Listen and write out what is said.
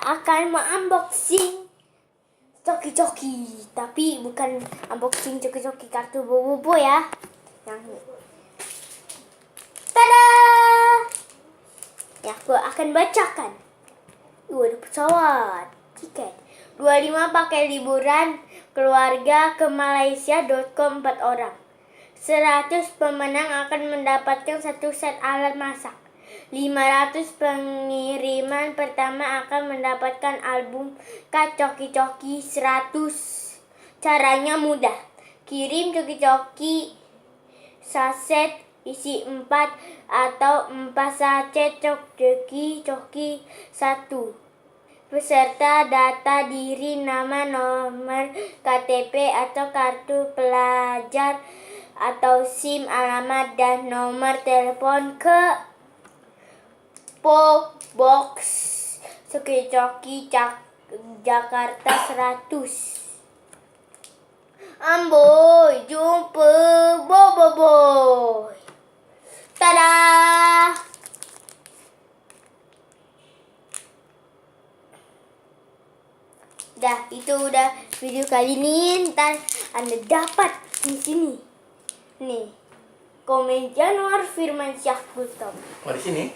akan unboxing Choki, tapi bukan unboxing Choki kartu boboiboy ya. Yang ini. Tada! Ya, aku akan bacakan. Ada pesawat, tiket 25 pakai liburan keluarga ke Malaysia.com 4 orang. 100 pemenang akan mendapatkan 1 set alat masak. 500 pengiriman pertama akan mendapatkan album Choki 100. Caranya mudah. Kirim Choki saset isi 4 atau 4 saset Choki 1 beserta data diri, nama, nomor KTP atau kartu pelajar atau SIM, alamat dan nomor telepon ke Box Choki Jakarta 100. Amboy, jumpa boboiboy. Tada! Itu udah video kali ini. Ntar Anda dapat di sini. Nih, komen Januar Firman Syah Gultom. Oh, di sini?